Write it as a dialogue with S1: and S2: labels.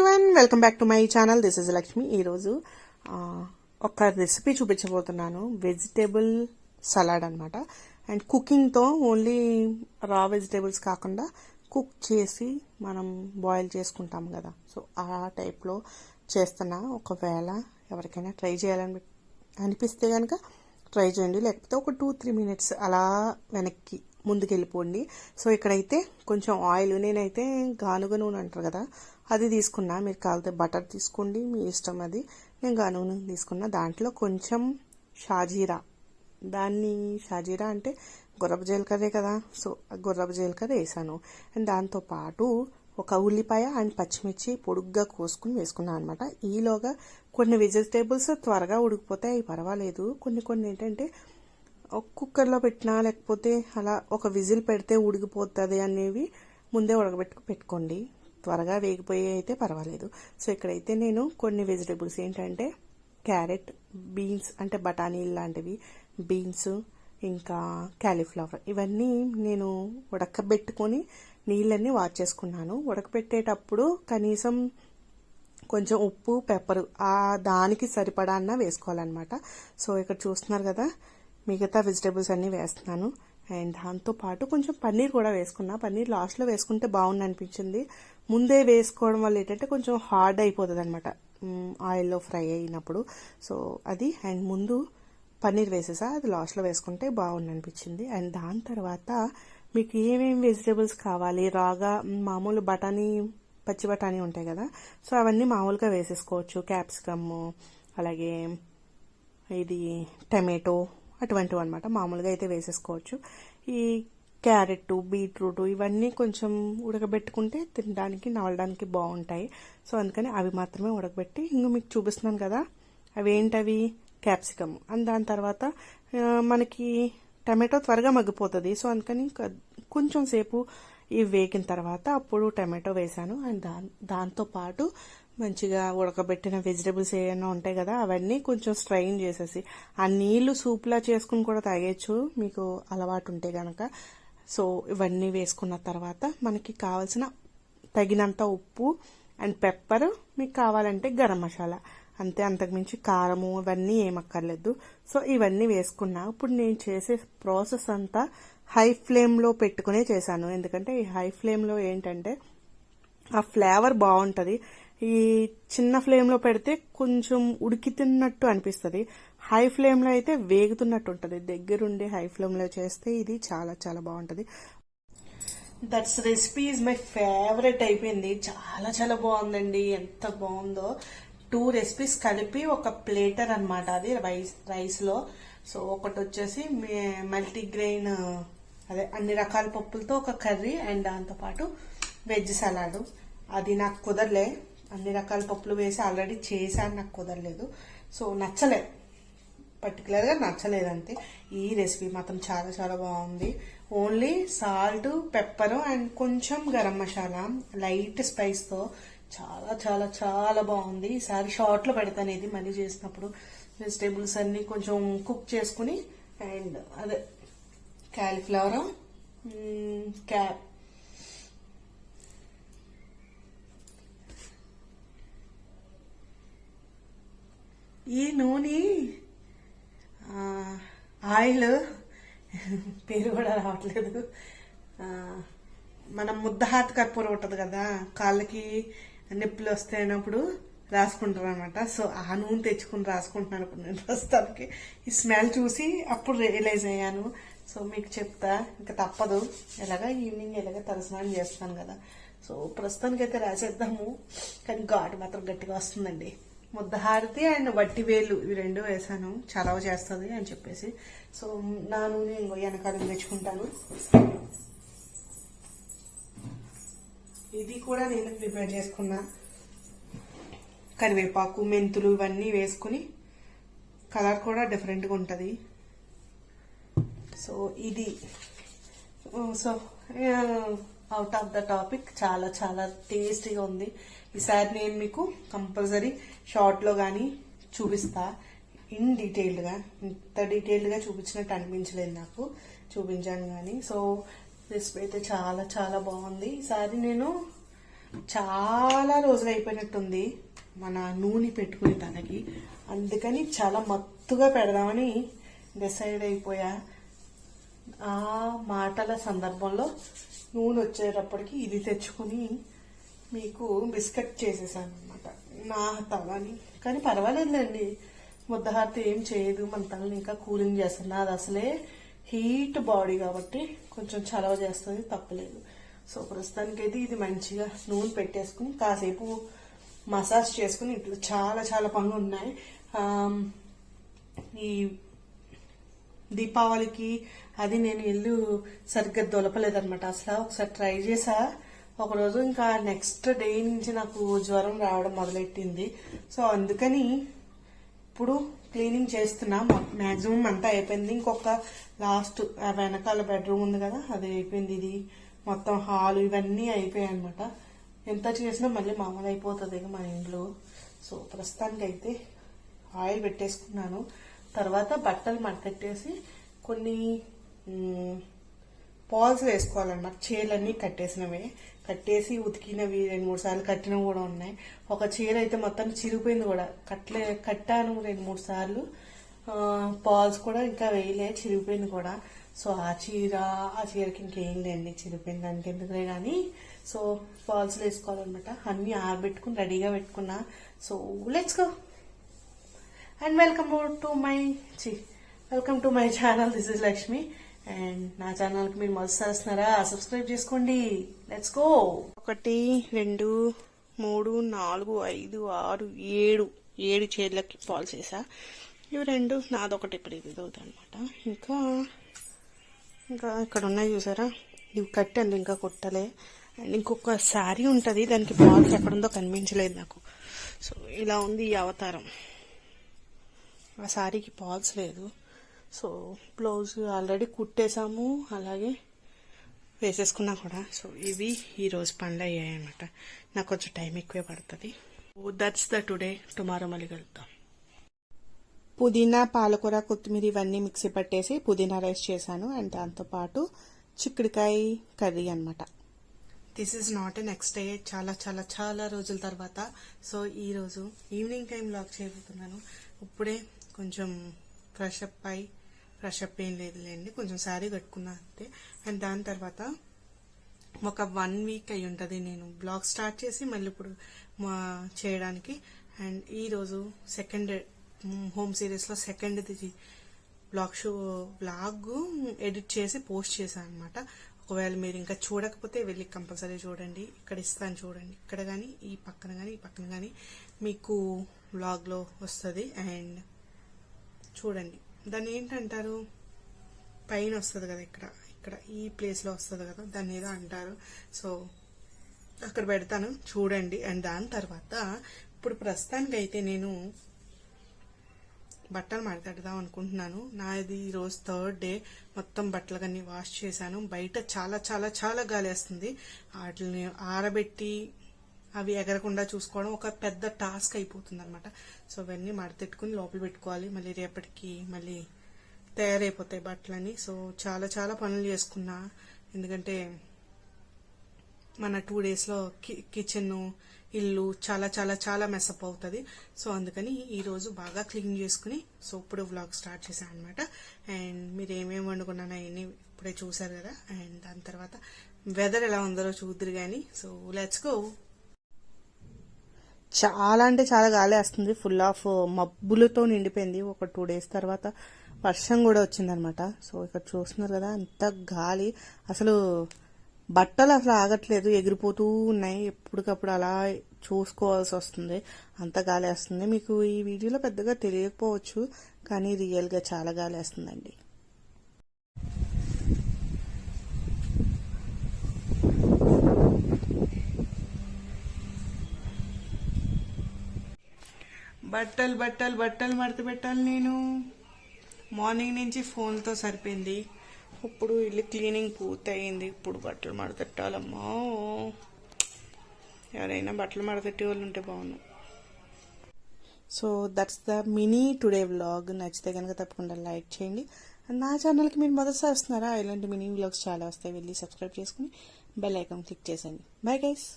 S1: Everyone, welcome back to my channel. This is Lakshmi. ఈరోజు ఒక recipe చూపించబోతున్నాను. వెజిటేబుల్ సలాడ్ అనమాట. అండ్ కుకింగ్తో ఓన్లీ రా వెజిటేబుల్స్ కాకుండా కుక్ చేసి మనం బాయిల్ చేసుకుంటాం కదా, సో ఆ టైప్లో చేస్తున్నా. ఒకవేళ ఎవరికైనా ట్రై చేయాలని అనిపిస్తే కనుక ట్రై చేయండి, లేకపోతే ఒక 2-3 మినిట్స్ అలా వెనక్కి ముందుకు వెళ్ళిపోండి. సో ఇక్కడైతే కొంచెం ఆయిల్, నేనైతే గానుగ నూనె అంటారు కదా అది తీసుకున్నా. మీరు కావాలంటే బటర్ తీసుకోండి, మీ ఇష్టం అది. నేను గానుగ నూనె తీసుకున్నా. దాంట్లో కొంచెం షాజీరా, షాజీరా అంటే గుర్రపు జీలకర్రే కదా, సో గుర్రపు జీలకర్ర వేసాను. అండ్ దాంతోపాటు ఒక ఉల్లిపాయ అండ్ పచ్చిమిర్చి పొడుగ్గా కోసుకుని వేసుకున్నాను అనమాట. ఈలోగా కొన్ని వెజిటేబుల్స్ త్వరగా ఉడికిపోతాయి, పర్వాలేదు. కొన్ని ఏంటంటే కుక్కర్లో పెట్టినా లేకపోతే అలా ఒక విజిల్ పెడితే ఉడికిపోతుంది అనేవి ముందే పెట్టుకోండి. త్వరగా వేగిపోయి అయితే పర్వాలేదు. సో ఇక్కడైతే నేను కొన్ని వెజిటేబుల్స్ ఏంటంటే క్యారెట్, బీన్స్ అంటే బఠానీలు లాంటివి, బీన్స్, ఇంకా క్యాలీఫ్లవర్, ఇవన్నీ నేను ఉడకబెట్టుకొని నీళ్ళన్నీ వార్చేసుకున్నాను. ఉడకబెట్టేటప్పుడు కనీసం కొంచెం ఉప్పు, పెప్పరు దానికి సరిపడా అన్న వేసుకోవాలన్నమాట. సో ఇక్కడ చూస్తున్నారు కదా, మిగతా వెజిటేబుల్స్ అన్నీ వేస్తున్నాను. అండ్ దాంతోపాటు కొంచెం పన్నీర్ కూడా వేసుకున్నా. పన్నీర్ లాస్ట్లో వేసుకుంటే బాగుంది అనిపించింది. ముందే వేసుకోవడం వల్ల ఏంటంటే కొంచెం హార్డ్ అయిపోతుంది అనమాట ఆయిల్లో ఫ్రై అయినప్పుడు. సో అది, అండ్ ముందు పన్నీర్ వేసేసా, అది లాస్ట్లో వేసుకుంటే బాగుంది అనిపించింది. అండ్ దాని తర్వాత మీకు ఏమేమి వెజిటేబుల్స్ కావాలి, రాగా మామూలు పచ్చి బఠానీ ఉంటాయి కదా, సో అవన్నీ మామూలుగా వేసేసుకోవచ్చు. క్యాప్సికమ్, అలాగే ఇది టమాటో, అటువంటివి అనమాట మామూలుగా అయితే వేసేసుకోవచ్చు. ఈ క్యారెట్, బీట్రూట్ ఇవన్నీ కొంచెం ఉడకబెట్టుకుంటే తినడానికి, నవలడానికి బాగుంటాయి. సో అందుకని అవి మాత్రమే ఉడకబెట్టి ఇంక మీకు చూపిస్తున్నాను కదా, అవి ఏంటవి క్యాప్సికమ్. అండ్ దాని తర్వాత మనకి టమాటో త్వరగా మగ్గిపోతుంది, సో అందుకని కొంచెం సేపు ఇవి వేగిన తర్వాత అప్పుడు టమాటో వేసాను. అండ్ దాంతోపాటు మంచిగా ఉడకబెట్టిన వెజిటేబుల్స్ ఏమైనా ఉంటాయి కదా, అవన్నీ కొంచెం స్ట్రైన్ చేసేసి ఆ నీళ్లు సూప్లా చేసుకుని కూడా తాగేచ్చు మీకు అలవాటు ఉంటే కనుక. సో ఇవన్నీ వేసుకున్న తర్వాత మనకి కావాల్సిన తగినంత ఉప్పు అండ్ పెప్పర్, మీకు కావాలంటే గరం మసాలా, అంతే. అంతకుమించి కారము ఇవన్నీ ఏమక్కర్లేదు. సో ఇవన్నీ వేసుకున్నా. ఇప్పుడు నేను చేసే ప్రాసెస్ అంతా హై ఫ్లేమ్లో పెట్టుకునే చేశాను. ఎందుకంటే ఈ హై ఫ్లేమ్లో ఏంటంటే ఆ ఫ్లేవర్ బాగుంటుంది. ఈ చిన్న ఫ్లేమ్లో పెడితే కొంచెం ఉడికితున్నట్టు అనిపిస్తుంది, హై ఫ్లేమ్లో అయితే వేగుతున్నట్టు ఉంటుంది. దగ్గరుండి హై ఫ్లేమ్లో చేస్తే ఇది చాలా చాలా బాగుంటుంది. That's recipe is my favourite అయిపోయింది. చాలా చాలా బాగుందండి, ఎంత బాగుందో. 2 రెసిపీస్ కలిపి ఒక ప్లేటర్ అనమాట అది రైస్లో. సో ఒకటి వచ్చేసి మల్టీగ్రెయిన్, అదే అన్ని రకాల పప్పులతో ఒక కర్రీ, అండ్ దాంతోపాటు వెజ్ సలాడ్. అది నాకు కుదరలే, అన్ని రకాల పప్పులు వేసి ఆల్రెడీ చేశాను, నాకు కుదరలేదు. సో నచ్చలే, పర్టికులర్గా నచ్చలేదు అంతే. ఈ రెసిపీ మాత్రం చాలా చాలా బాగుంది. ఓన్లీ సాల్ట్, పెప్పర్ అండ్ కొంచెం గరం మసాలా, లైట్ స్పైస్తో చాలా చాలా చాలా బాగుంది. ఈసారి షార్ట్లో పెడతాను ఇది మళ్ళీ చేసినప్పుడు. వెజిటేబుల్స్ అన్ని కొంచెం కుక్ చేసుకుని, అండ్ అదే క్యాలీఫ్లవర్, ఈ నూనె ఆయిల్ పేరు కూడా రావట్లేదు. మనం ముద్దహాత్ కర్పూరం ఉంటుంది కదా, కాళ్ళకి నొప్పులు వస్తాయినప్పుడు రాసుకుంటారు అనమాట. సో ఆ నూనె తెచ్చుకుని రాసుకుంటున్నాను ఇప్పుడు నేను ప్రస్తుతానికి. ఈ స్మెల్ చూసి అప్పుడు రియలైజ్ అయ్యాను. సో మీకు చెప్తా, ఇంకా తప్పదు, ఎలాగా ఈవినింగ్ ఎలాగ తలస్నానం చేస్తాను కదా, సో ప్రస్తుతానికి అయితే రాసేద్దాము. కానీ ఘాటు మాత్రం గట్టిగా వస్తుందండి. ముద్దహారతి అండ్ వట్టి వేలు ఇవి 2 వేసాను, చలవ చేస్తుంది అని చెప్పేసి. సో నా నూనె ఇంకో వెనకాల తెచ్చుకుంటాను. ఇది కూడా నేను ప్రిపేర్ చేసుకున్నా. కరివేపాకు, మెంతులు ఇవన్నీ వేసుకుని కలర్ కూడా డిఫరెంట్గా ఉంటుంది. సో ఇది, so out of the topic, చాలా చాలా టేస్టీగా ఉంది. ఈసారి నేను మీకు కంపల్సరీ షార్ట్లో కానీ చూపిస్తా ఇన్ డీటెయిల్డ్గా. ఇంత డీటెయిల్డ్గా చూపించినట్టు అనిపించలేదు నాకు, చూపించాను కానీ. సో రెసిపీ అయితే చాలా చాలా బాగుంది. ఈసారి నేను చాలా రోజులు అయిపోయినట్టుంది మన నూనె పెట్టుకుని తనకి, అందుకని చాలా మత్తుగా పెడదామని డిసైడ్ అయిపోయా. ఆ మాటల సందర్భంలో నూనె వచ్చేటప్పటికి ఇది తెచ్చుకుని మీకు బిస్కెట్ చేసేసాను అనమాట నా తలని. కానీ పర్వాలేదులేండి, ముద్దహారతి ఏం చేయదు, మన తలని ఇంకా కూలింగ్ చేస్తుంది. అది అసలే హీట్ బాడీ కాబట్టి కొంచెం చలవ చేస్తుంది, తప్పలేదు. సో ప్రస్తుతానికైతే ఇది మంచిగా నూనె పెట్టేసుకుని కాసేపు మసాజ్ చేసుకుని ఇట్లా చాలా చాలా పనులు ఉన్నాయి. ఈ దీపావళికి అది నేను ఇల్లు సరిగ్గా దొలపలేదనమాట. అసలు ఒకసారి ట్రై చేసా ఒకరోజు, ఇంకా నెక్స్ట్ డే నుంచి నాకు జ్వరం రావడం మొదలెట్టింది. సో అందుకని ఇప్పుడు క్లీనింగ్ చేస్తున్నా. మ్యాక్సిమం అంతా అయిపోయింది. ఇంకొక లాస్ట్ వెనకాల బెడ్రూమ్ ఉంది కదా, అది అయిపోయింది. ఇది మొత్తం హాల్ ఇవన్నీ అయిపోయాయి అనమాట. ఎంత చేసినా మళ్ళీ మామూలు అయిపోతుంది ఇక మన ఇంట్లో. సో ప్రస్తుతానికి అయితే ఆయిల్ పెట్టేసుకున్నాను. తర్వాత బట్టలు మడతెట్టేసి కొన్ని పాల్స్ వేసుకోవాలన్నమాట. చీరలన్నీ కట్టేసి ఉతికినవి 2-3 సార్లు కట్టినవి కూడా ఉన్నాయి. ఒక చీర అయితే మొత్తం చిరిగిపోయింది కూడా, కట్టాను 2-3 సార్లు. పాల్స్ కూడా ఇంకా వేయలే, చిరిగిపోయింది కూడా. సో ఆ చీరకి ఇంకేం లేండి, చిరిగిపోయింది, దానికి ఎందుకులే కానీ. సో పాల్స్ వేసుకోవాలన్నమాట. అన్ని ఆరబెట్టుకుని రెడీగా పెట్టుకున్నా. So let's go and welcome to my channel. This is Lakshmi. And నా ఛానల్కి మీరు మొదటిసారి వస్తున్నారా, సబ్స్క్రైబ్ చేసుకోండి. Let's go. 1 2 3 4 5 6 7 చీరలకి పాల్స్ వేసా. ఇవి 2 నాదొకటి ఇప్పుడు ఇది అనమాట. ఇంకా ఇక్కడ ఉన్నాయి చూసారా, ఇవి కట్టాను, ఇంకా కొట్టలే. అండ్ ఇంకొక శారీ ఉంటుంది, దానికి పాల్స్ ఎక్కడుందో కనిపించలేదు నాకు. సో ఇలా ఉంది ఈ అవతారం. ఆ శారీకి పాల్స్ లేదు. సో బ్లౌజ్ ఆల్రెడీ కుట్టేసాము, అలాగే వేసేసుకున్నా కూడా. సో ఇవి ఈరోజు పనులు అయ్యాయి అనమాట. నాకు కొంచెం టైం ఎక్కువే పడుతుంది. That's the today. టుమారో మళ్ళీ కలుద్దాం. పుదీనా, పాలకూర, కొత్తిమీర ఇవన్నీ మిక్సీ పట్టేసి పుదీనా రైస్ చేశాను. అండ్ దాంతోపాటు చిక్కుడుకాయ కర్రీ అనమాట. This is not a next day, చాలా చాలా చాలా రోజుల తర్వాత. సో ఈరోజు ఈవినింగ్ టైం లాగ్ చేయబోతున్నాను. ఇప్పుడే కొంచెం ఫ్రెష్ అప్ ఏం లేదులేండి, కొంచెం శారీ కట్టుకున్నా అంతే. అండ్ దాని తర్వాత ఒక 1 వీక్ అయి ఉంటుంది నేను బ్లాగ్ స్టార్ట్ చేసి మళ్ళీ ఇప్పుడు చేయడానికి. అండ్ ఈరోజు సెకండ్ హోమ్ సిరీస్లో సెకండ్ది బ్లాగ్ ఎడిట్ చేసి పోస్ట్ చేశాను అనమాట. ఒకవేళ మీరు ఇంకా చూడకపోతే వెళ్ళి కంపల్సరీ చూడండి. ఇక్కడ ఇస్తాను చూడండి, ఇక్కడ కానీ ఈ పక్కన కానీ మీకు బ్లాగ్లో వస్తుంది. అండ్ చూడండి, దాన్ని ఏంటంటారు, పైన వస్తుంది కదా, ఇక్కడ ఈ ప్లేస్లో వస్తుంది కదా, దాన్ని ఏదో అంటారు. సో అక్కడ పెడతాను చూడండి. అండ్ దాని తర్వాత ఇప్పుడు ప్రస్తుతానికి అయితే నేను బట్టలు మడతెడదాం అనుకుంటున్నాను. నాది ఈరోజు 3rd డే. మొత్తం బట్టలు కానీ వాష్ చేశాను. బయట చాలా చాలా చాలా గాలి వేస్తుంది. వాటిని ఆరబెట్టి అవి ఎగరకుండా చూసుకోవడం ఒక పెద్ద టాస్క్ అయిపోతుంది అనమాట. సో అవన్నీ మడతెట్టుకుని లోపల పెట్టుకోవాలి. మళ్ళీ రేపటికి మళ్ళీ తయారైపోతాయి బట్టలని. సో చాలా చాలా పనులు చేసుకున్నా, ఎందుకంటే మన 2 డేస్లో కిచెన్, ఇల్లు చాలా చాలా చాలా మెస్అప్ అవుతుంది. సో అందుకని ఈరోజు బాగా క్లీన్ చేసుకుని సో ఇప్పుడు వ్లాగ్ స్టార్ట్ చేశాను అనమాట. అండ్ మీరు ఏమేమి వండుకున్నాను అవన్నీ ఇప్పుడే చూసారు కదా. అండ్ దాని తర్వాత వెదర్ ఎలా ఉందో చూద్దరు కానీ. So let's go. చాలా అంటే చాలా గాలి వస్తుంది, ఫుల్ ఆఫ్ మబ్బులతో నిండిపోయింది. ఒక 2 డేస్ తర్వాత వర్షం కూడా వచ్చిందనమాట. సో ఇక్కడ చూస్తున్నారు కదా, అంత గాలి, అసలు బట్టలు అసలు ఆగట్లేదు, ఎగిరిపోతూ ఉన్నాయి. ఎప్పటికప్పుడు అలా చూసుకోవాల్సి వస్తుంది, అంత గాలి వేస్తుంది. మీకు ఈ వీడియోలో పెద్దగా తెలియకపోవచ్చు, కానీ రియల్గా చాలా గాలి వేస్తుందండి. బట్టలు బట్టలు బట్టలు మడత పెట్టాలి. నేను మార్నింగ్ నుంచి ఫోన్తో సరిపోయింది. ఇప్పుడు ఇల్లు క్లీనింగ్ పూర్తయింది. ఇప్పుడు బట్టలు మడతెట్టాలమ్మా. ఎవరైనా బట్టలు మడతెట్టే వాళ్ళు ఉంటే బాగున్నాం. So that's the mini today vlog. నచ్చితే కనుక తప్పకుండా లైక్ చేయండి. నా ఛానల్కి మీరు మొదటిసారి వస్తున్నారా, ఇలాంటి మినీ వ్లాగ్స్ చాలా వస్తాయి. వెళ్ళి సబ్స్క్రైబ్ చేసుకుని బెల్ ఐకాన్ క్లిక్ చేసేయండి. Bye guys.